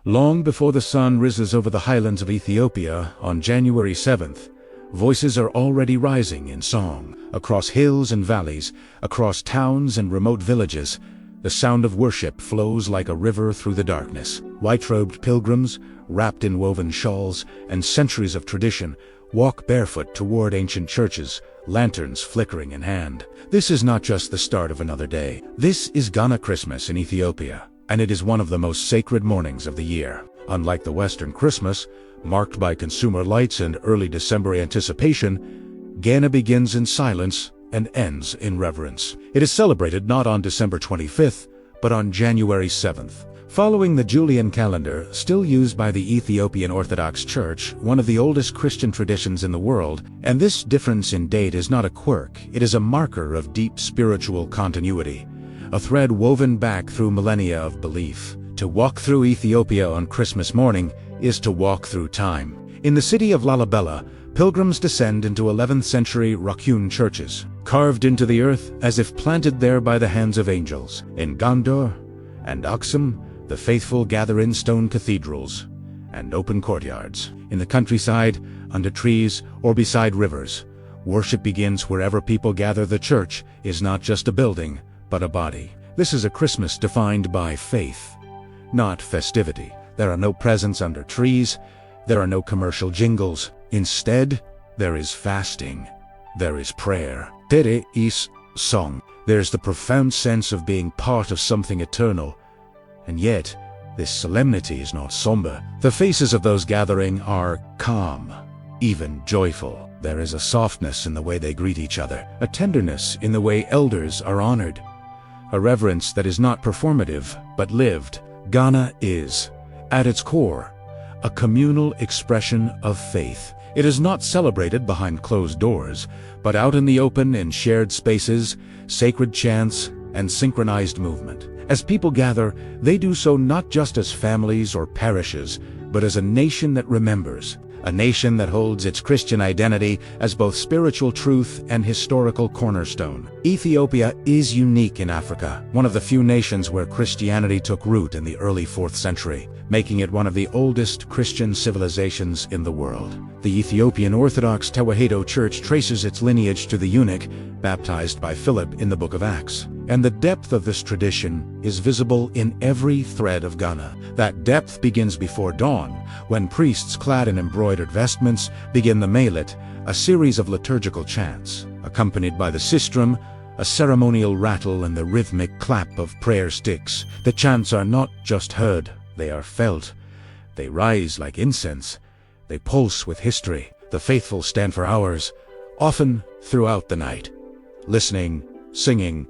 Long before the sun rises over the highlands of Ethiopia on January 7th, voices are already rising in song. Across hills and valleys, across towns and remote villages, the sound of worship flows like a river through the darkness. White-robed pilgrims, wrapped in woven shawls and centuries of tradition, walk barefoot toward ancient churches, lanterns flickering in hand. This is not just the start of another day. This is Ganna Christmas in Ethiopia, and it is one of the most sacred mornings of the year. Unlike the Western Christmas, marked by consumer lights and early December anticipation, Ganna begins in silence and ends in reverence. It is celebrated not on December 25th, but on January 7th. Following the Julian calendar, still used by the Ethiopian Orthodox Church, one of the oldest Christian traditions in the world, and this difference in date is not a quirk, it is a marker of deep spiritual continuity, a thread woven back through millennia of belief. To walk through Ethiopia on Christmas morning is to walk through time. In the city of Lalibela, pilgrims descend into 11th century rock-hewn churches, carved into the earth as if planted there by the hands of angels. In Gondor and Aksum, the faithful gather in stone cathedrals and open courtyards. In the countryside, under trees, or beside rivers, worship begins wherever people gather. The church is not just a building, but a body. This is a Christmas defined by faith, not festivity. There are no presents under trees. There are no commercial jingles. Instead, there is fasting. There is prayer. There is song. There's the profound sense of being part of something eternal. And yet, this solemnity is not somber. The faces of those gathering are calm, even joyful. There is a softness in the way they greet each other, a tenderness in the way elders are honored, a reverence that is not performative, but lived. Ganna is, at its core, a communal expression of faith. It is not celebrated behind closed doors, but out in the open in shared spaces, sacred chants, and synchronized movement. As people gather, they do so not just as families or parishes, but as a nation that remembers, a nation that holds its Christian identity as both spiritual truth and historical cornerstone. Ethiopia is unique in Africa, one of the few nations where Christianity took root in the early 4th century, making it one of the oldest Christian civilizations in the world. The Ethiopian Orthodox Tewahedo Church traces its lineage to the eunuch baptized by Philip in the book of Acts. And the depth of this tradition is visible in every thread of Ganna. That depth begins before dawn, when priests clad in embroidered vestments begin the Malet, a series of liturgical chants, accompanied by the sistrum, a ceremonial rattle and the rhythmic clap of prayer sticks. The chants are not just heard, they are felt. They rise like incense. They pulse with history. The faithful stand for hours, often throughout the night, listening, singing,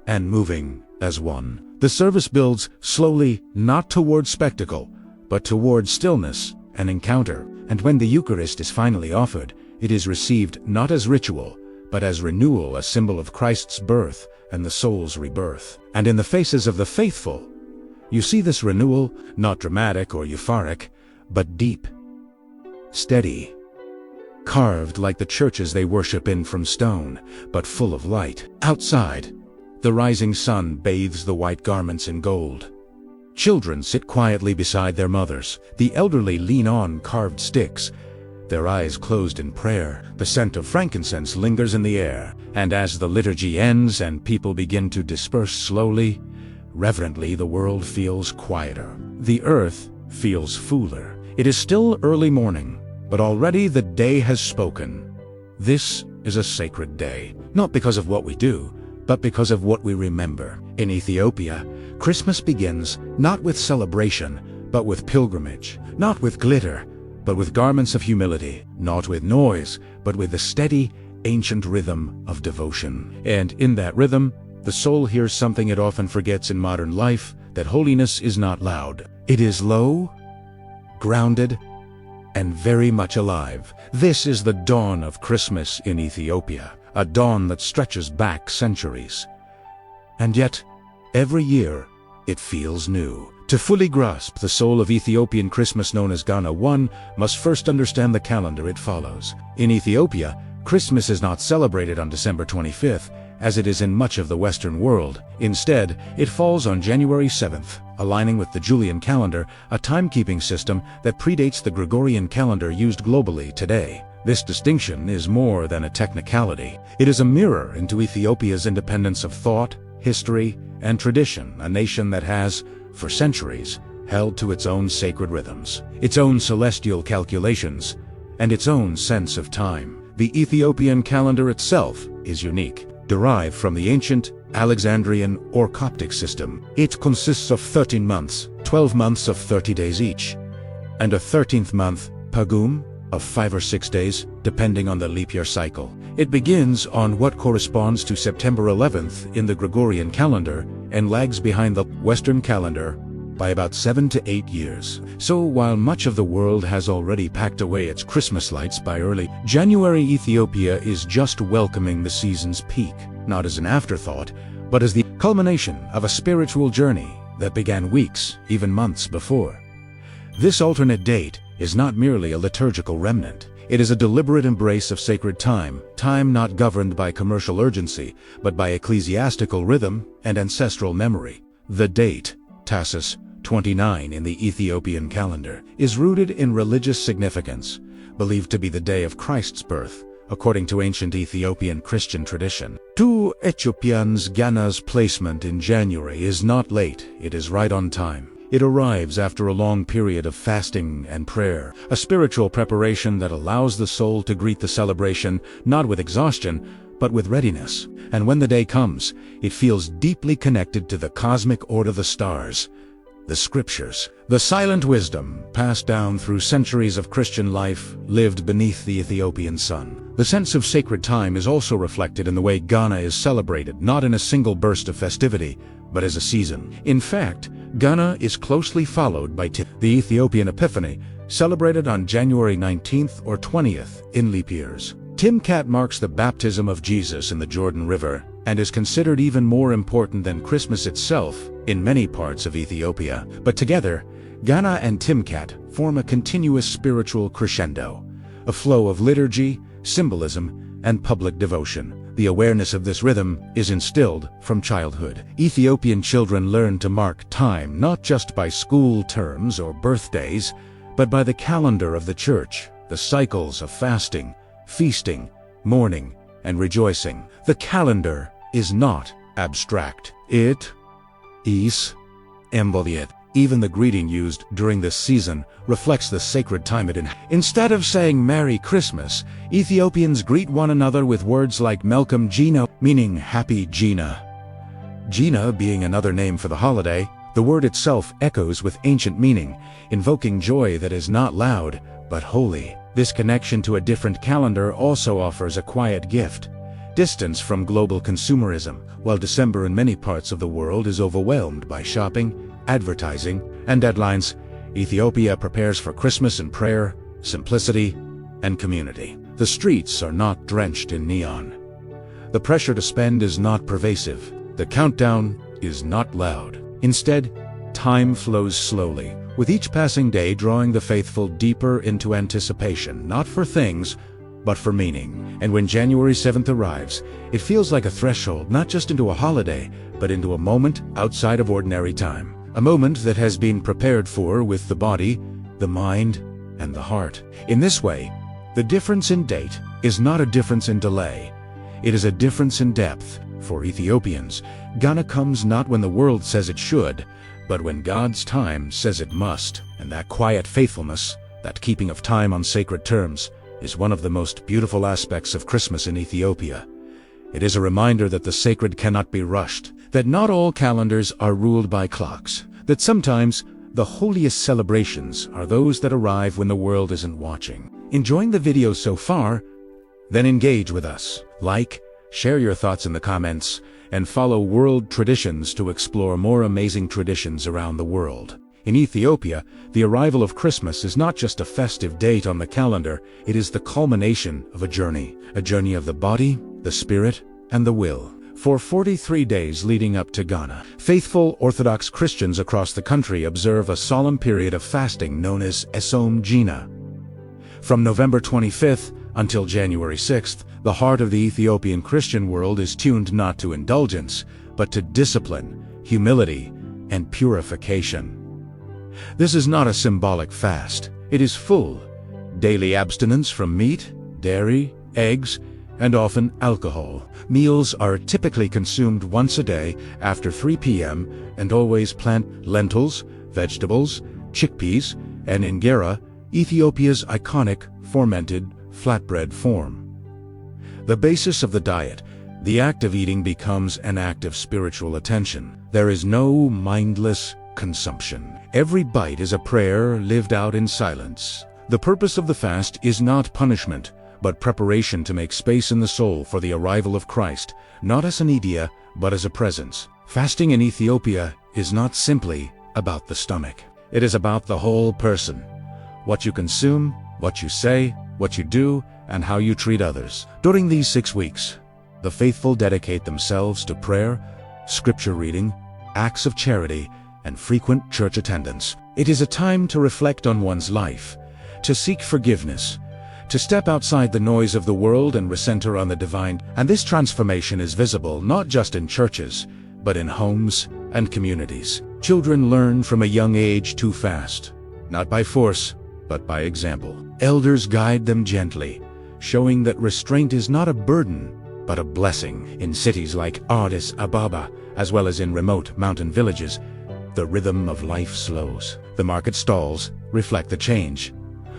and moving as one. The service builds slowly, not toward spectacle, but toward stillness and encounter. And when the Eucharist is finally offered, it is received not as ritual, but as renewal, a symbol of Christ's birth and the soul's rebirth. And in the faces of the faithful, you see this renewal, not dramatic or euphoric, but deep, steady, carved like the churches they worship in from stone, but full of light. Outside, the rising sun bathes the white garments in gold. Children sit quietly beside their mothers. The elderly lean on carved sticks, their eyes closed in prayer. The scent of frankincense lingers in the air, and as the liturgy ends and people begin to disperse slowly, reverently, the world feels quieter. The earth feels fuller. It is still early morning, but already the day has spoken. This is a sacred day, not because of what we do, but because of what we remember. In Ethiopia, Christmas begins not with celebration, but with pilgrimage, not with glitter, but with garments of humility, not with noise, but with the steady, ancient rhythm of devotion. And in that rhythm, the soul hears something it often forgets in modern life, that holiness is not loud. It is low, grounded, and very much alive. This is the dawn of Christmas in Ethiopia, a dawn that stretches back centuries. And yet, every year, it feels new. To fully grasp the soul of Ethiopian Christmas known as Ganna, one must first understand the calendar it follows. In Ethiopia, Christmas is not celebrated on December 25th, as it is in much of the Western world. Instead, it falls on January 7th, aligning with the Julian calendar, a timekeeping system that predates the Gregorian calendar used globally today. This distinction is more than a technicality. It is a mirror into Ethiopia's independence of thought, history, and tradition, a nation that has, for centuries, held to its own sacred rhythms, its own celestial calculations, and its own sense of time. The Ethiopian calendar itself is unique. Derived from the ancient Alexandrian or Coptic system, it consists of 13 months, 12 months of 30 days each, and a 13th month, Pagum, of 5 or 6 days, depending on the leap year cycle. It begins on what corresponds to September 11th in the Gregorian calendar and lags behind the Western calendar by about 7 to 8 years. So while much of the world has already packed away its Christmas lights by early January, Ethiopia is just welcoming the season's peak, not as an afterthought, but as the culmination of a spiritual journey that began weeks, even months before. This alternate date is not merely a liturgical remnant. It is a deliberate embrace of sacred time, time not governed by commercial urgency, but by ecclesiastical rhythm and ancestral memory. The date, Tassus 29 in the Ethiopian calendar, is rooted in religious significance, believed to be the day of Christ's birth, according to ancient Ethiopian Christian tradition. To Ethiopians, Ganna's placement in January is not late, it is right on time. It arrives after a long period of fasting and prayer, a spiritual preparation that allows the soul to greet the celebration not with exhaustion, but with readiness. And when the day comes, it feels deeply connected to the cosmic order, the stars, the scriptures, the silent wisdom passed down through centuries of Christian life lived beneath the Ethiopian sun. The sense of sacred time is also reflected in the way Ganna is celebrated, not in a single burst of festivity, but as a season. In fact, Ganna is closely followed by the Ethiopian Epiphany, celebrated on January 19th or 20th in leap years. Timkat marks the baptism of Jesus in the Jordan River and is considered even more important than Christmas itself in many parts of Ethiopia. But together, Ganna and Timkat form a continuous spiritual crescendo, a flow of liturgy, symbolism, and public devotion. The awareness of this rhythm is instilled from childhood. Ethiopian children learn to mark time not just by school terms or birthdays, but by the calendar of the church, the cycles of fasting, feasting, mourning, and rejoicing. The calendar is not abstract. It is embodied. Even the greeting used during this season reflects the sacred time it inhabits. Instead of saying Merry Christmas, Ethiopians greet one another with words like Melkom Gina, meaning Happy Gina. Gina being another name for the holiday, the word itself echoes with ancient meaning, invoking joy that is not loud, but holy. This connection to a different calendar also offers a quiet gift: distance from global consumerism. While December in many parts of the world is overwhelmed by shopping, advertising, and deadlines, Ethiopia prepares for Christmas in prayer, simplicity, and community. The streets are not drenched in neon. The pressure to spend is not pervasive. The countdown is not loud. Instead, time flows slowly, with each passing day drawing the faithful deeper into anticipation, not for things, but for meaning. And when January 7th arrives, it feels like a threshold, not just into a holiday, but into a moment outside of ordinary time. A moment that has been prepared for with the body, the mind, and the heart. In this way, the difference in date is not a difference in delay. It is a difference in depth. For Ethiopians, Ganna comes not when the world says it should, but when God's time says it must. And that quiet faithfulness, that keeping of time on sacred terms, is one of the most beautiful aspects of Christmas in Ethiopia. It is a reminder that the sacred cannot be rushed, that not all calendars are ruled by clocks, that sometimes the holiest celebrations are those that arrive when the world isn't watching. Enjoying the video so far? Then engage with us. Like, share your thoughts in the comments, and follow World Traditions to explore more amazing traditions around the world. In Ethiopia, the arrival of Christmas is not just a festive date on the calendar, it is the culmination of a journey of the body, the spirit, and the will. For 43 days leading up to Ganna, faithful Orthodox Christians across the country observe a solemn period of fasting known as Melkom Gina. From November 25th until January 6th, the heart of the Ethiopian Christian world is tuned not to indulgence, but to discipline, humility, and purification. This is not a symbolic fast. It is full. Daily abstinence from meat, dairy, eggs, and often alcohol. Meals are typically consumed once a day after 3 p.m. and always plant lentils, vegetables, chickpeas, and injera, Ethiopia's iconic fermented flatbread form. The basis of the diet, the act of eating becomes an act of spiritual attention. There is no mindless consumption. Every bite is a prayer lived out in silence. The purpose of the fast is not punishment, but preparation to make space in the soul for the arrival of Christ, not as an idea, but as a presence. Fasting in Ethiopia is not simply about the stomach. It is about the whole person. What you consume, what you say, what you do, and how you treat others. During these 6 weeks, the faithful dedicate themselves to prayer, scripture reading, acts of charity, and frequent church attendance. It is a time to reflect on one's life, to seek forgiveness, to step outside the noise of the world and recenter on the divine. And this transformation is visible not just in churches, but in homes and communities. Children learn from a young age to fast, not by force, but by example. Elders guide them gently, showing that restraint is not a burden, but a blessing. In cities like Addis Ababa, as well as in remote mountain villages, the rhythm of life slows. The market stalls reflect the change,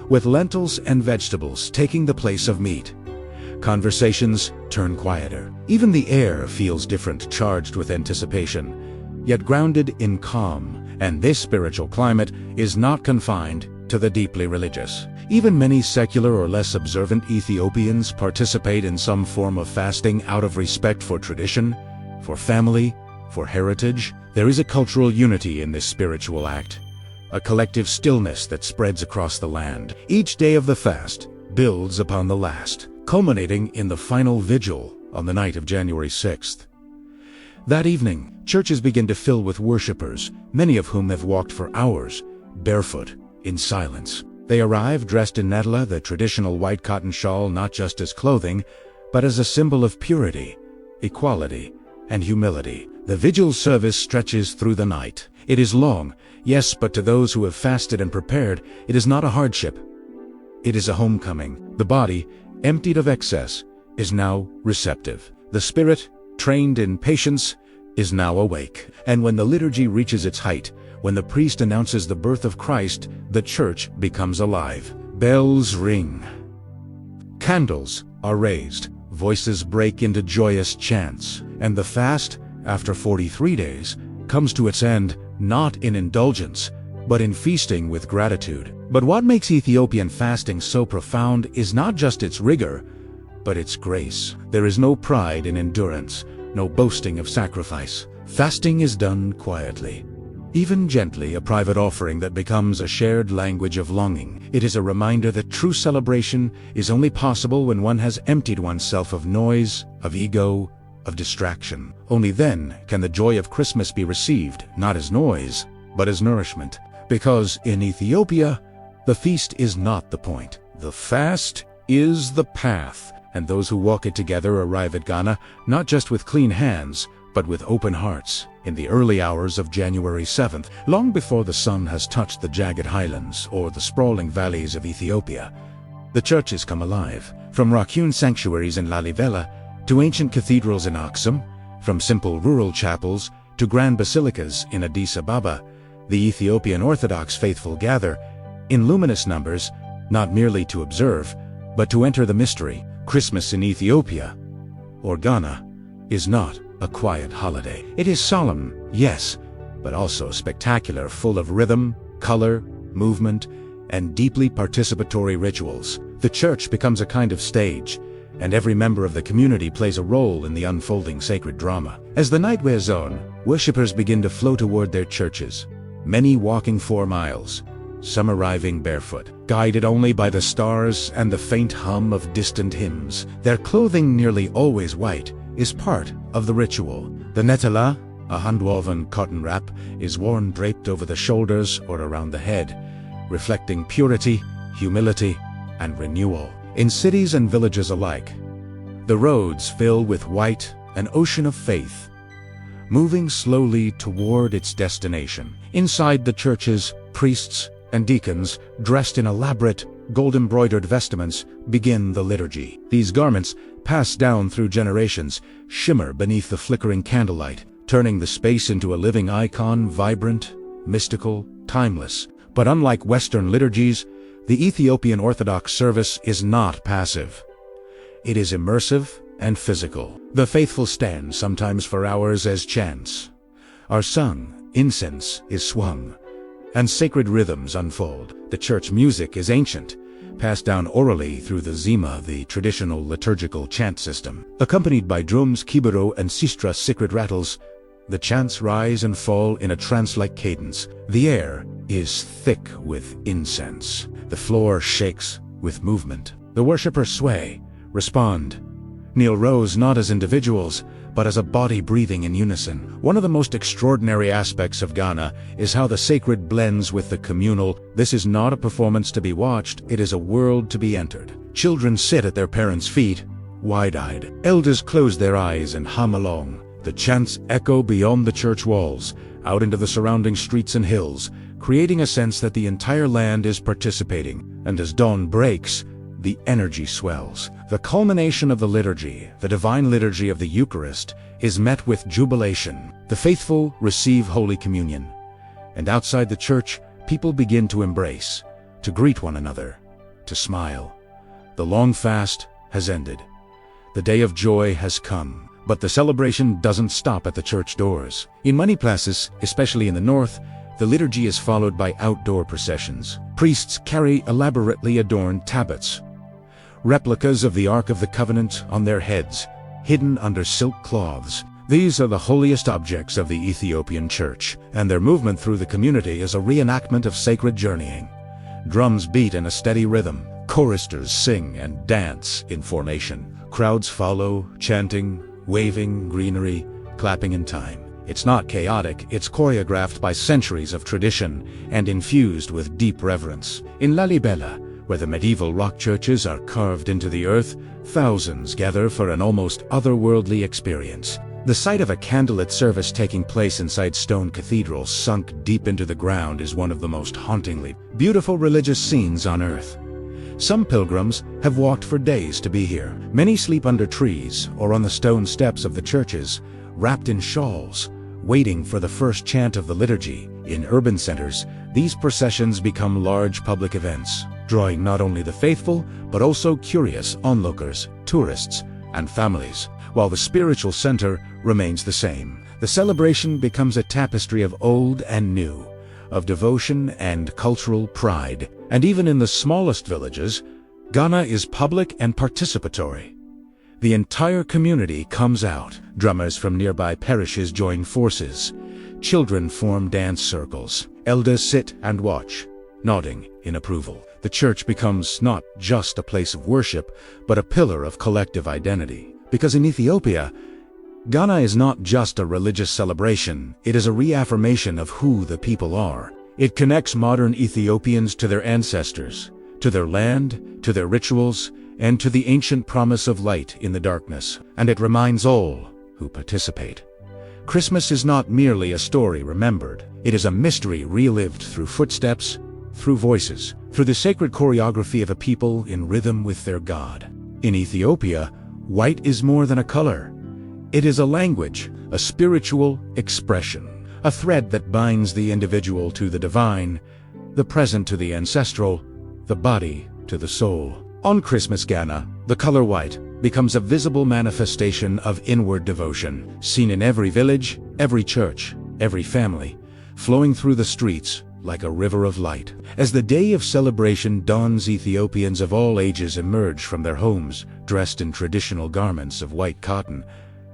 with lentils and vegetables taking the place of meat. Conversations turn quieter. Even the air feels different, charged with anticipation, yet grounded in calm. And this spiritual climate is not confined to the deeply religious. Even many secular or less observant Ethiopians participate in some form of fasting out of respect for tradition, for family, for heritage. There is a cultural unity in this spiritual act, a collective stillness that spreads across the land. Each day of the fast builds upon the last, culminating in the final vigil on the night of January 6th. That evening, churches begin to fill with worshipers, many of whom have walked for hours, barefoot, in silence. They arrive dressed in netela, the traditional white cotton shawl, not just as clothing, but as a symbol of purity, equality, and humility. The vigil service stretches through the night. It is long, yes, but to those who have fasted and prepared, it is not a hardship. It is a homecoming. The body, emptied of excess, is now receptive. The spirit, trained in patience, is now awake. And when the liturgy reaches its height, when the priest announces the birth of Christ, the church becomes alive. Bells ring. Candles are raised. Voices break into joyous chants. And the fast, after 43 days, comes to its end not in indulgence, but in feasting with gratitude. But what makes Ethiopian fasting so profound is not just its rigor, but its grace. There is no pride in endurance, no boasting of sacrifice. Fasting is done quietly, even gently, a private offering that becomes a shared language of longing. It is a reminder that true celebration is only possible when one has emptied oneself of noise, of ego, of distraction. Only then can the joy of Christmas be received, not as noise, but as nourishment. Because in Ethiopia, the feast is not the point. The fast is the path, and those who walk it together arrive at Ganna not just with clean hands, but with open hearts. In the early hours of January 7th, long before the sun has touched the jagged highlands or the sprawling valleys of Ethiopia, the churches come alive. From rock-hewn sanctuaries in Lalibela to ancient cathedrals in Aksum, from simple rural chapels to grand basilicas in Addis Ababa, the Ethiopian Orthodox faithful gather in luminous numbers, not merely to observe, but to enter the mystery. Christmas in Ethiopia, or Ganna, is not a quiet holiday. It is solemn, yes, but also spectacular, full of rhythm, color, movement, and deeply participatory rituals. The church becomes a kind of stage, and every member of the community plays a role in the unfolding sacred drama. As the night wears on, worshippers begin to flow toward their churches, many walking 4 miles, some arriving barefoot, guided only by the stars and the faint hum of distant hymns. Their clothing, nearly always white, is part of the ritual. The netela, a hand-woven cotton wrap, is worn draped over the shoulders or around the head, reflecting purity, humility, and renewal. In cities and villages alike, the roads fill with white, an ocean of faith. moving slowly toward its destination. Inside the churches, priests and deacons, dressed in elaborate, gold-embroidered vestments, begin the liturgy. These garments, passed down through generations, shimmer beneath the flickering candlelight, turning the space into a living icon, vibrant, mystical, timeless. But unlike Western liturgies, the Ethiopian Orthodox service is not passive. It is immersive and physical. The faithful stand, sometimes for hours, as chants are sung, incense is swung, and sacred rhythms unfold. The church music is ancient, passed down orally through the zima, the traditional liturgical chant system. Accompanied by drums, kibero, and sistra sacred rattles, the chants rise and fall in a trance-like cadence. The air is thick with incense. The floor shakes with movement. The worshippers sway, respond, kneel, rose, not as individuals, but as a body breathing in unison. One of the most extraordinary aspects of Ganna is how the sacred blends with the communal. This is not a performance to be watched, it is a world to be entered. Children sit at their parents' feet, wide-eyed. Elders close their eyes and hum along. The chants echo beyond the church walls, out into the surrounding streets and hills, creating a sense that the entire land is participating. And as dawn breaks, the energy swells. The culmination of the liturgy, the divine liturgy of the Eucharist, is met with jubilation. The faithful receive Holy Communion, and outside the church, people begin to embrace, to greet one another, to smile. The long fast has ended. The day of joy has come. But the celebration doesn't stop at the church doors. In many places, especially in the north, the liturgy is followed by outdoor processions. Priests carry elaborately adorned tablets, replicas of the Ark of the Covenant on their heads, hidden under silk cloths. These are the holiest objects of the Ethiopian Church, and their movement through the community is a reenactment of sacred journeying. Drums beat in a steady rhythm. Choristers sing and dance in formation. Crowds follow, chanting, waving, greenery, clapping in time. It's not chaotic, it's choreographed by centuries of tradition and infused with deep reverence. In Lalibela, where the medieval rock churches are carved into the earth, thousands gather for an almost otherworldly experience. The sight of a candlelit service taking place inside stone cathedrals sunk deep into the ground is one of the most hauntingly beautiful religious scenes on earth. Some pilgrims have walked for days to be here. Many sleep under trees or on the stone steps of the churches, wrapped in shawls, waiting for the first chant of the liturgy. In urban centers, these processions become large public events, drawing not only the faithful, but also curious onlookers, tourists, and families. While the spiritual center remains the same, the celebration becomes a tapestry of old and new, of devotion and cultural pride. And even in the smallest villages, Ganna is public and participatory. The entire community comes out. Drummers from nearby parishes join forces. Children form dance circles. Elders sit and watch, nodding in approval. The church becomes not just a place of worship, but a pillar of collective identity. Because in Ethiopia, Ganna is not just a religious celebration, it is a reaffirmation of who the people are. It connects modern Ethiopians to their ancestors, to their land, to their rituals, and to the ancient promise of light in the darkness. And it reminds all who participate. Christmas is not merely a story remembered. It is a mystery relived through footsteps, through voices, through the sacred choreography of a people in rhythm with their God. In Ethiopia, white is more than a color. It is a language, a spiritual expression, a thread that binds the individual to the divine, the present to the ancestral, the body to the soul. On Christmas Ganna, the color white becomes a visible manifestation of inward devotion, seen in every village, every church, every family, flowing through the streets like a river of light. As the day of celebration dawns, Ethiopians of all ages emerge from their homes, dressed in traditional garments of white cotton,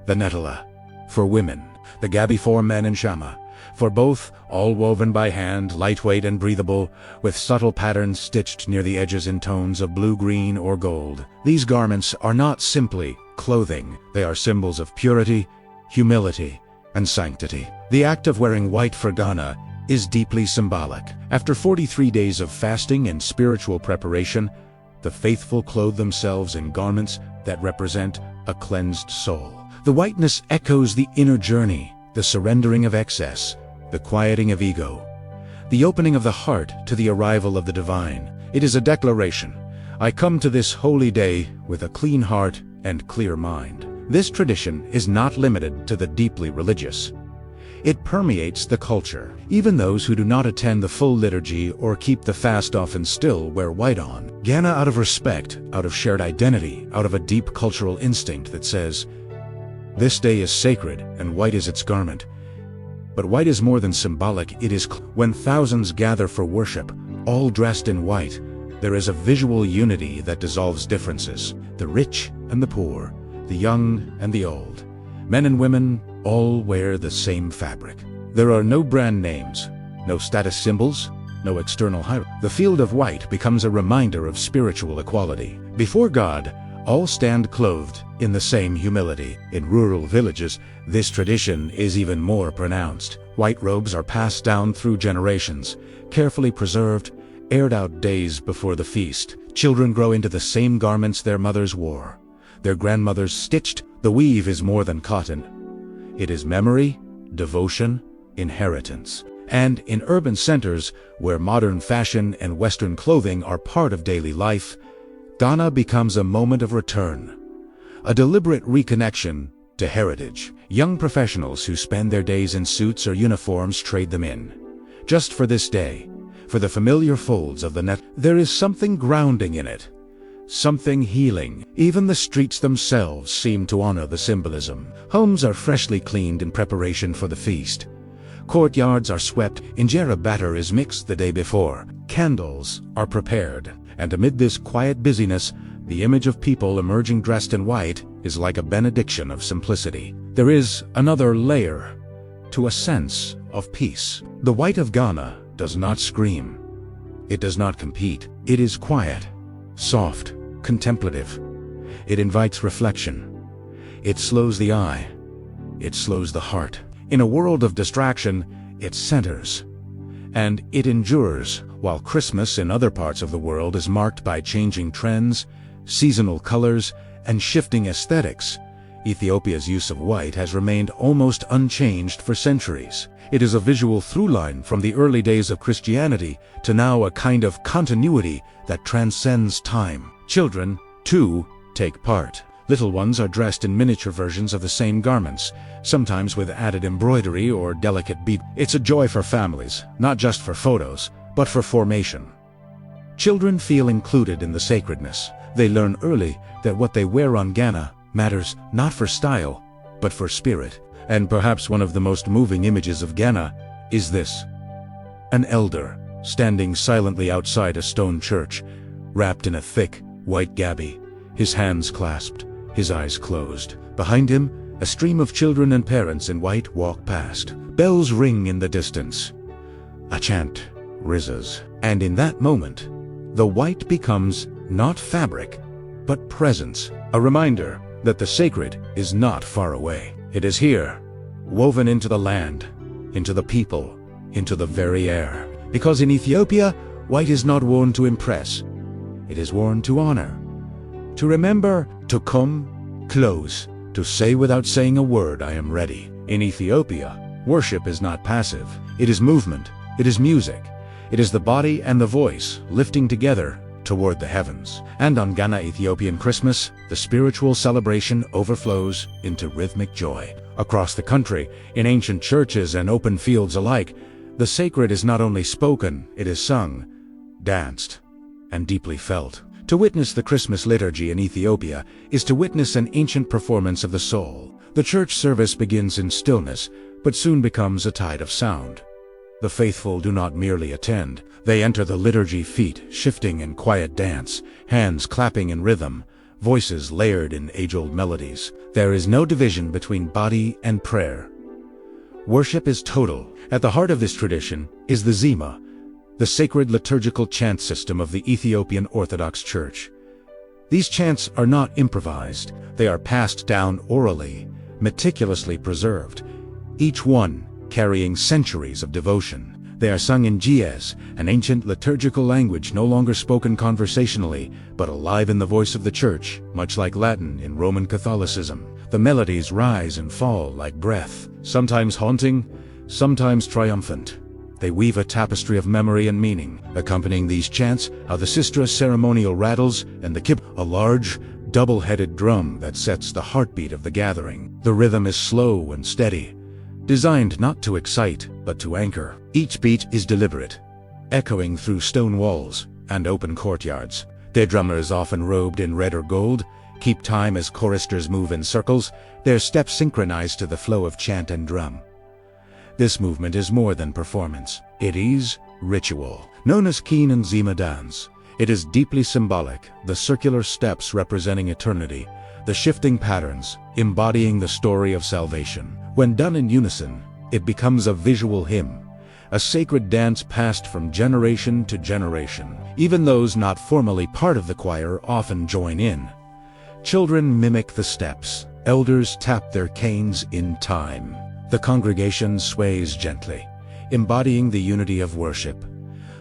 the netela for women, the gabi for men, and shama for both, all woven by hand, lightweight and breathable, with subtle patterns stitched near the edges in tones of blue, green, or gold. These garments are not simply clothing, they are symbols of purity, humility, and sanctity. The act of wearing white for Ganna is deeply symbolic. After 43 days of fasting and spiritual preparation, the faithful clothe themselves in garments that represent a cleansed soul. The whiteness echoes the inner journey, the surrendering of excess, the quieting of ego, the opening of the heart to the arrival of the divine. It is a declaration. I come to this holy day with a clean heart and clear mind. This tradition is not limited to the deeply religious. It permeates the culture. Even those who do not attend the full liturgy or keep the fast often still wear white on. Ganna, out of respect, out of shared identity, out of a deep cultural instinct that says, this day is sacred and white is its garment. But white is more than symbolic, it is when thousands gather for worship, all dressed in white, there is a visual unity that dissolves differences. The rich and the poor, the young and the old, men and women, all wear the same fabric. There are no brand names, no status symbols, no external hierarchy. The field of white becomes a reminder of spiritual equality. Before God, all stand clothed in the same humility. In rural villages, this tradition is even more pronounced. White robes are passed down through generations, carefully preserved, aired out days before the feast. Children grow into the same garments their mothers wore, their grandmothers stitched. The weave is more than cotton. It is memory, devotion, inheritance. And in urban centers, where modern fashion and Western clothing are part of daily life, Ganna becomes a moment of return, a deliberate reconnection to heritage. Young professionals who spend their days in suits or uniforms trade them in, just for this day, for the familiar folds of the net. There is something grounding in it, something healing. Even the streets themselves seem to honor the symbolism. Homes are freshly cleaned in preparation for the feast. Courtyards are swept, injera batter is mixed the day before, candles are prepared, and amid this quiet busyness, the image of people emerging dressed in white is like a benediction of simplicity. There is another layer to a sense of peace. The white of Ganna does not scream. It does not compete. It is quiet, soft, contemplative. It invites reflection. It slows the eye. It slows the heart. In a world of distraction, it centers. And it endures. While Christmas in other parts of the world is marked by changing trends, seasonal colors, and shifting aesthetics, Ethiopia's use of white has remained almost unchanged for centuries. It is a visual through-line from the early days of Christianity to now, a kind of continuity that transcends time. Children, too, take part. Little ones are dressed in miniature versions of the same garments, sometimes with added embroidery or delicate bead. It's a joy for families, not just for photos, but for formation. Children feel included in the sacredness. They learn early that what they wear on Ganna matters not for style, but for spirit. And perhaps one of the most moving images of Ganna is this: an elder standing silently outside a stone church, wrapped in a thick, white gabi, his hands clasped, his eyes closed. Behind him, a stream of children and parents in white walk past. Bells ring in the distance. A chant rises. And in that moment, the white becomes not fabric, but presence. A reminder that the sacred is not far away. It is here, woven into the land, into the people, into the very air. Because in Ethiopia, white is not worn to impress. It is worn to honor, to remember, to come close, to say without saying a word, I am ready. In Ethiopia, worship is not passive. It is movement. It is music. It is the body and the voice lifting together toward the heavens. And on Ganna Ethiopian Christmas, the spiritual celebration overflows into rhythmic joy. Across the country, in ancient churches and open fields alike, the sacred is not only spoken, it is sung, danced, and deeply felt. To witness the Christmas liturgy in Ethiopia is to witness an ancient performance of the soul. The church service begins in stillness, but soon becomes a tide of sound. The faithful do not merely attend. They enter the liturgy feet, shifting in quiet dance, hands clapping in rhythm, voices layered in age-old melodies. There is no division between body and prayer. Worship is total. At the heart of this tradition is the zima, the sacred liturgical chant system of the Ethiopian Orthodox Church. These chants are not improvised. They are passed down orally, meticulously preserved, each one carrying centuries of devotion. They are sung in Ge'ez, an ancient liturgical language no longer spoken conversationally, but alive in the voice of the Church, much like Latin in Roman Catholicism. The melodies rise and fall like breath, sometimes haunting, sometimes triumphant. They weave a tapestry of memory and meaning. Accompanying these chants are the sistra ceremonial rattles and the kip, a large, double-headed drum that sets the heartbeat of the gathering. The rhythm is slow and steady, designed not to excite, but to anchor. Each beat is deliberate, echoing through stone walls and open courtyards. Their drummers, often robed in red or gold, keep time as choristers move in circles, their steps synchronized to the flow of chant and drum. This movement is more than performance. It is ritual. Known as Keen and Zima dance, it is deeply symbolic, the circular steps representing eternity, the shifting patterns embodying the story of salvation. When done in unison, it becomes a visual hymn, a sacred dance passed from generation to generation. Even those not formally part of the choir often join in. Children mimic the steps. Elders tap their canes in time. The congregation sways gently, embodying the unity of worship.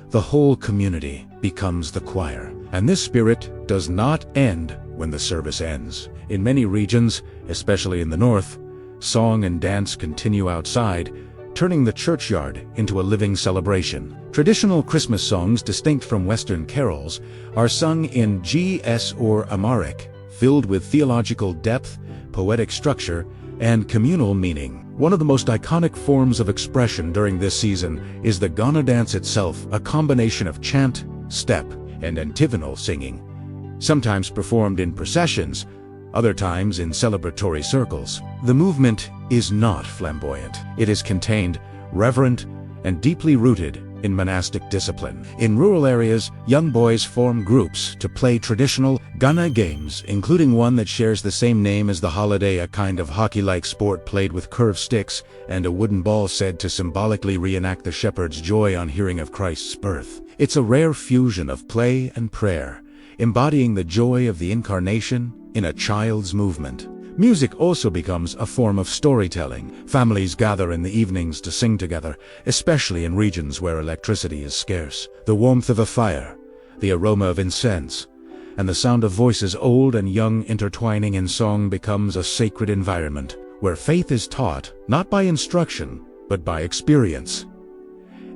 The whole community becomes the choir, and this spirit does not end when the service ends. In many regions, especially in the north, song and dance continue outside, turning the churchyard into a living celebration. Traditional Christmas songs, distinct from Western carols, are sung in Gs or Amharic, filled with theological depth, poetic structure, and communal meaning. One of the most iconic forms of expression during this season is the Ganna dance itself, a combination of chant, step, and antiphonal singing, sometimes performed in processions, other times in celebratory circles. The movement is not flamboyant. It is contained, reverent, and deeply rooted in monastic discipline. In rural areas, young boys form groups to play traditional Ganna games, including one that shares the same name as the holiday, a kind of hockey-like sport played with curved sticks and a wooden ball said to symbolically reenact the shepherd's joy on hearing of Christ's birth. It's a rare fusion of play and prayer, embodying the joy of the incarnation in a child's movement. Music also becomes a form of storytelling. Families gather in the evenings to sing together, especially in regions where electricity is scarce. The warmth of a fire, the aroma of incense, and the sound of voices old and young intertwining in song becomes a sacred environment where faith is taught not by instruction, but by experience.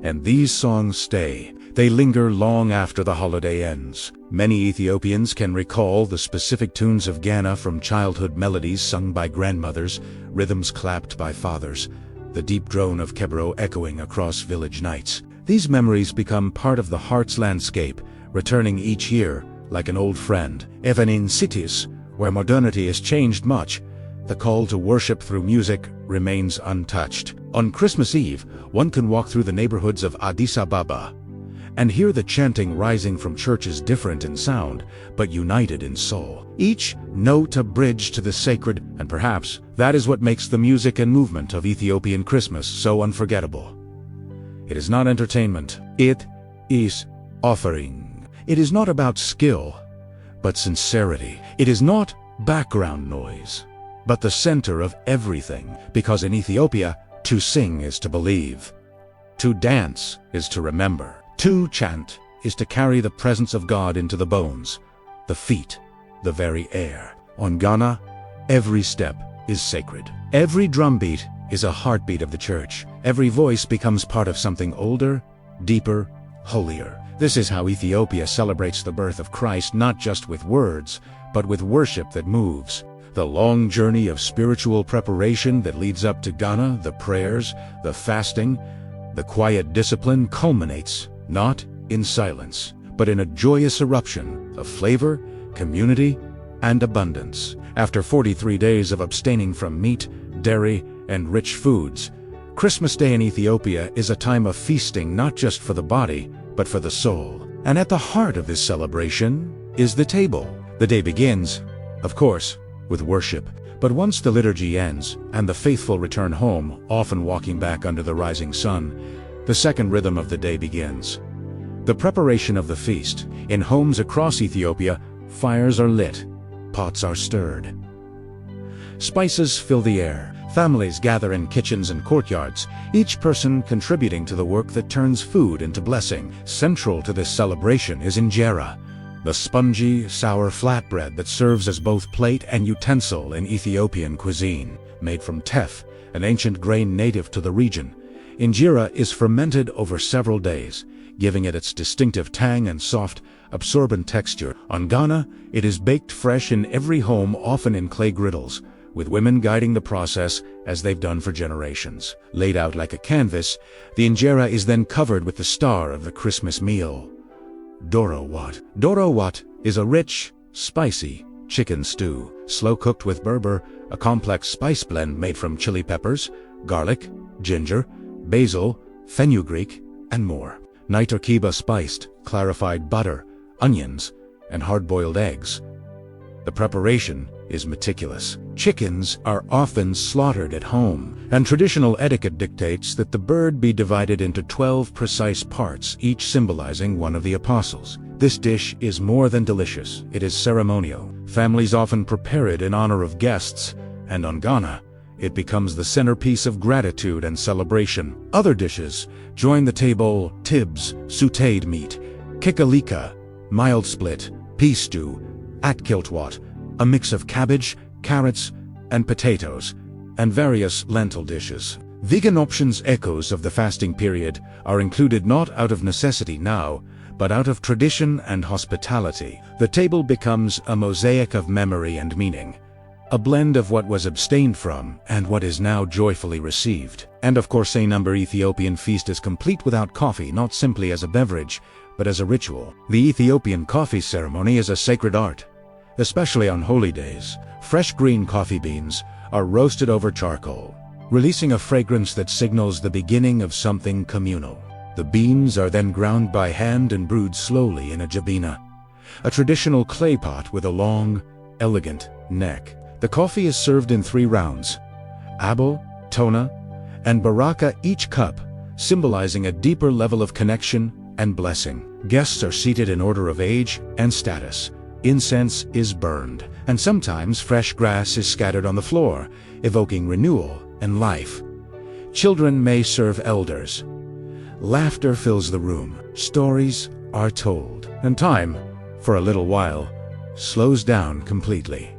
And these songs stay. They linger long after the holiday ends. Many Ethiopians can recall the specific tunes of Ganna from childhood, melodies sung by grandmothers, rhythms clapped by fathers, the deep drone of Kebro echoing across village nights. These memories become part of the heart's landscape, returning each year like an old friend. Even in cities, where modernity has changed much, the call to worship through music remains untouched. On Christmas Eve, one can walk through the neighborhoods of Addis Ababa and hear the chanting rising from churches different in sound, but united in soul. Each note a bridge to the sacred, and perhaps that is what makes the music and movement of Ethiopian Christmas so unforgettable. It is not entertainment. It is offering. It is not about skill, but sincerity. It is not background noise, but the center of everything. Because in Ethiopia, to sing is to believe. To dance is to remember. To chant is to carry the presence of God into the bones, the feet, the very air. On Ganna, every step is sacred. Every drumbeat is a heartbeat of the church. Every voice becomes part of something older, deeper, holier. This is how Ethiopia celebrates the birth of Christ, not just with words, but with worship that moves. The long journey of spiritual preparation that leads up to Ganna, the prayers, the fasting, the quiet discipline culminates not in silence, but in a joyous eruption of flavor, community, and abundance. After 43 days of abstaining from meat, dairy, and rich foods, Christmas Day in Ethiopia is a time of feasting not just for the body, but for the soul. And at the heart of this celebration is the table. The day begins, of course, with worship. But once the liturgy ends and the faithful return home, often walking back under the rising sun, the second rhythm of the day begins. The preparation of the feast. In homes across Ethiopia, fires are lit, pots are stirred. Spices fill the air. Families gather in kitchens and courtyards, each person contributing to the work that turns food into blessing. Central to this celebration is injera, the spongy, sour flatbread that serves as both plate and utensil in Ethiopian cuisine. Made from teff, an ancient grain native to the region, injera is fermented over several days, giving it its distinctive tang and soft, absorbent texture. On Ganna, it is baked fresh in every home, often in clay griddles, with women guiding the process as they've done for generations. Laid out like a canvas, the injera is then covered with the star of the Christmas meal, doro. Doro is a rich, spicy chicken stew, slow-cooked with Berber, a complex spice blend made from chili peppers, garlic, ginger, basil, fenugreek, and more. Niterkiba spiced, clarified butter, onions, and hard-boiled eggs. The preparation is meticulous. Chickens are often slaughtered at home, and traditional etiquette dictates that the bird be divided into 12 precise parts, each symbolizing one of the apostles. This dish is more than delicious, it is ceremonial. Families often prepare it in honor of guests, and on Ganna, it becomes the centerpiece of gratitude and celebration. Other dishes join the table: tibs, sautéed meat, kikalika, mild split, pea stew, atkiltwat, a mix of cabbage, carrots, and potatoes, and various lentil dishes. Vegan options, echoes of the fasting period, are included not out of necessity now, but out of tradition and hospitality. The table becomes a mosaic of memory and meaning, a blend of what was abstained from and what is now joyfully received. And of course, a number Ethiopian feast is complete without coffee, not simply as a beverage, but as a ritual. The Ethiopian coffee ceremony is a sacred art. Especially on holy days, fresh green coffee beans are roasted over charcoal, releasing a fragrance that signals the beginning of something communal. The beans are then ground by hand and brewed slowly in a jabina, a traditional clay pot with a long, elegant neck. The coffee is served in 3 rounds: abo, tona, and baraka, each cup symbolizing a deeper level of connection and blessing. Guests are seated in order of age and status. Incense is burned, and sometimes fresh grass is scattered on the floor, evoking renewal and life. Children may serve elders. Laughter fills the room. Stories are told, and time, for a little while, slows down completely.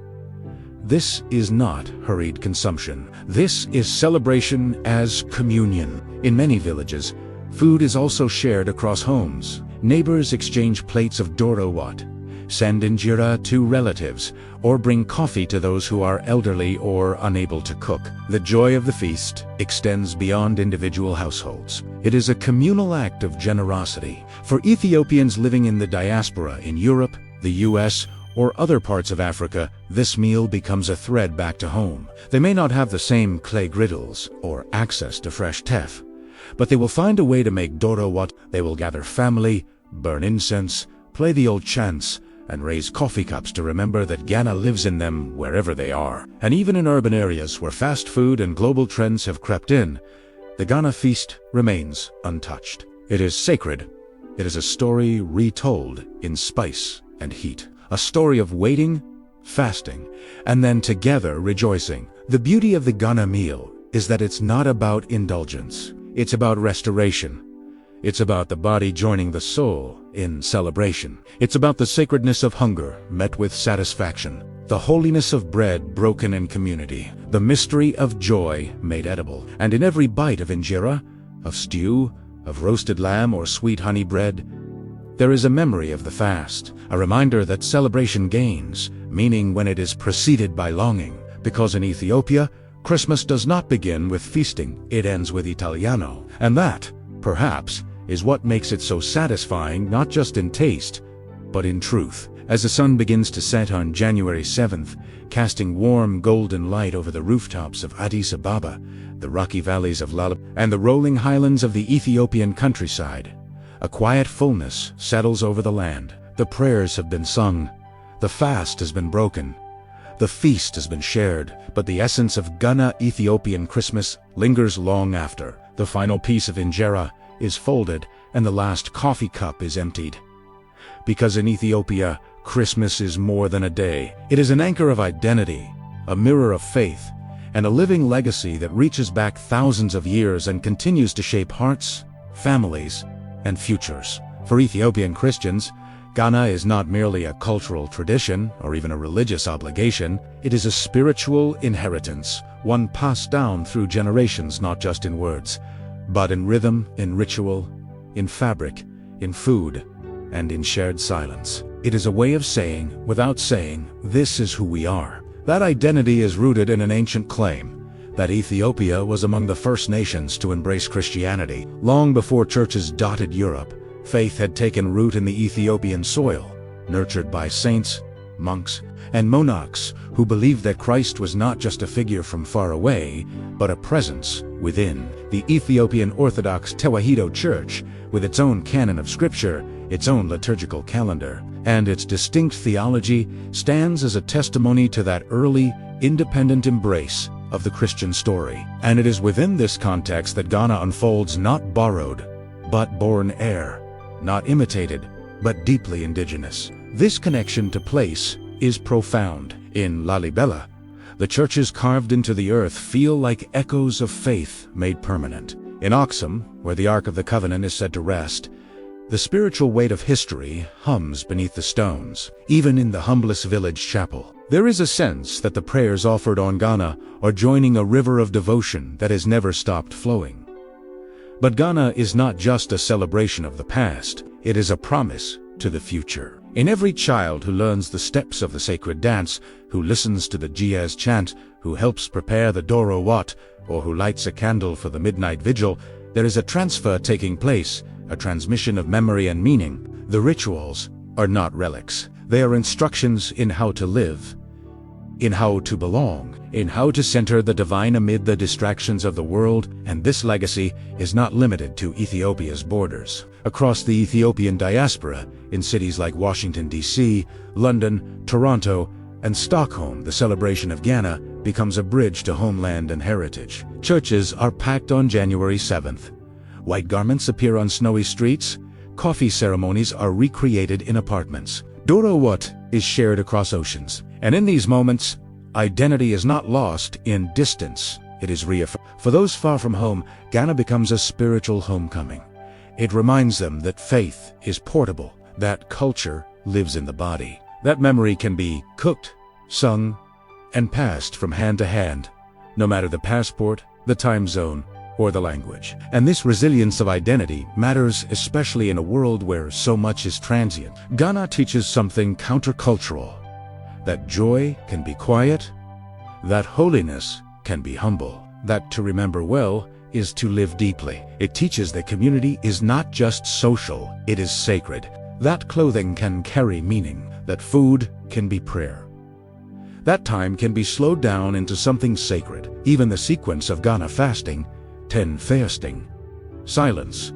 This is not hurried consumption. This is celebration as communion. In many villages, food is also shared across homes. Neighbors exchange plates of doro, send injera to relatives, or bring coffee to those who are elderly or unable to cook. The joy of the feast extends beyond individual households. It is a communal act of generosity. For Ethiopians living in the diaspora in Europe, the US, or other parts of Africa, this meal becomes a thread back to home. They may not have the same clay griddles or access to fresh teff, but they will find a way to make doro. They will gather family, burn incense, play the old chants, and raise coffee cups to remember that Ganna lives in them wherever they are. And even in urban areas where fast food and global trends have crept in, the Ganna feast remains untouched. It is sacred. It is a story retold in spice and heat. A story of waiting, fasting, and then together rejoicing. The beauty of the Ganna meal is that it's not about indulgence. It's about restoration. It's about the body joining the soul in celebration. It's about the sacredness of hunger met with satisfaction, the holiness of bread broken in community, the mystery of joy made edible. And in every bite of injera, of stew, of roasted lamb or sweet honey bread, there is a memory of the fast, a reminder that celebration gains meaning when it is preceded by longing. Because in Ethiopia, Christmas does not begin with feasting, it ends with Italiano. And that, perhaps, is what makes it so satisfying, not just in taste, but in truth. As the sun begins to set on January 7th, casting warm golden light over the rooftops of Addis Ababa, the rocky valleys of Lalibela, and the rolling highlands of the Ethiopian countryside, a quiet fullness settles over the land. The prayers have been sung, the fast has been broken, the feast has been shared, but the essence of Ganna Ethiopian Christmas lingers long after. The final piece of injera is folded and the last coffee cup is emptied. Because in Ethiopia, Christmas is more than a day. It is an anchor of identity, a mirror of faith, and a living legacy that reaches back thousands of years and continues to shape hearts, families, and futures. For Ethiopian Christians, Ganna is not merely a cultural tradition or even a religious obligation. It is a spiritual inheritance, one passed down through generations, not just in words, but in rhythm, in ritual, in fabric, in food, and in shared silence. It is a way of saying, without saying, this is who we are. That identity is rooted in an ancient claim that Ethiopia was among the first nations to embrace Christianity. Long before churches dotted Europe, faith had taken root in the Ethiopian soil, nurtured by saints, monks, and monarchs who believed that Christ was not just a figure from far away, but a presence within. The Ethiopian Orthodox Tewahedo Church, with its own canon of scripture, its own liturgical calendar, and its distinct theology, stands as a testimony to that early, independent embrace of the Christian story. And it is within this context that Ganna unfolds not borrowed, but born heir, not imitated, but deeply indigenous. This connection to place is profound. In Lalibela, the churches carved into the earth feel like echoes of faith made permanent. In Oxum, where the Ark of the Covenant is said to rest, the spiritual weight of history hums beneath the stones. Even in the humblest village chapel, there is a sense that the prayers offered on Ganna are joining a river of devotion that has never stopped flowing. But Ganna is not just a celebration of the past, it is a promise to the future. In every child who learns the steps of the sacred dance, who listens to the Jiyas chant, who helps prepare the doro, or who lights a candle for the midnight vigil, there is a transfer taking place, a transmission of memory and meaning. The rituals are not relics. They are instructions in how to live, in how to belong, in how to center the divine amid the distractions of the world, and this legacy is not limited to Ethiopia's borders. Across the Ethiopian diaspora, in cities like Washington, D.C., London, Toronto, and Stockholm, the celebration of Ganna becomes a bridge to homeland and heritage. Churches are packed on January 7th. White garments appear on snowy streets. Coffee ceremonies are recreated in apartments. Doro is shared across oceans. And in these moments, identity is not lost in distance. It is reaffirmed. For those far from home, Ganna becomes a spiritual homecoming. It reminds them that faith is portable, that culture lives in the body. That memory can be cooked, sung, and passed from hand to hand, no matter the passport, the time zone, or the language. And this resilience of identity matters especially in a world where so much is transient. Ganna teaches something countercultural, that joy can be quiet, that holiness can be humble, that to remember well is to live deeply. It teaches that community is not just social, it is sacred, that clothing can carry meaning, that food can be prayer. That time can be slowed down into something sacred. Even the sequence of Ganna fasting, 10 fasting, silence,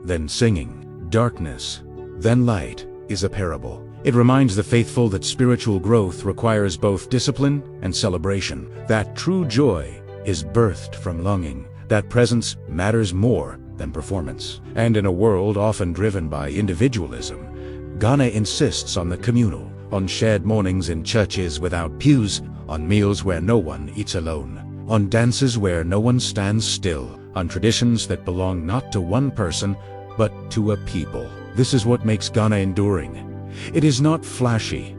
then singing, darkness, then light, is a parable. It reminds the faithful that spiritual growth requires both discipline and celebration, that true joy is birthed from longing, that presence matters more than performance. And in a world often driven by individualism, Ganna insists on the communal, on shared mornings in churches without pews, on meals where no one eats alone, on dances where no one stands still, on traditions that belong not to one person, but to a people. This is what makes Ganna enduring. It is not flashy.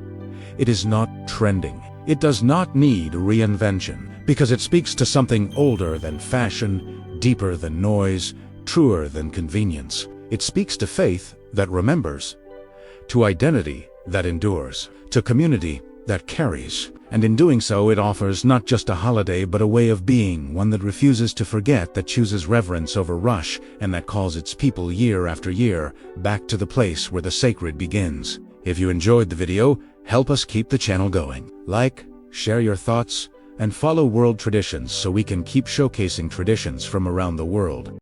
It is not trending. It does not need reinvention, because it speaks to something older than fashion, deeper than noise, truer than convenience. It speaks to faith that remembers, to identity that endures, to community that carries. And in doing so, it offers not just a holiday but a way of being, one that refuses to forget, that chooses reverence over rush, and that calls its people year after year back to the place where the sacred begins. If you enjoyed the video, help us keep the channel going. Like, share your thoughts, and follow World Traditions so we can keep showcasing traditions from around the world.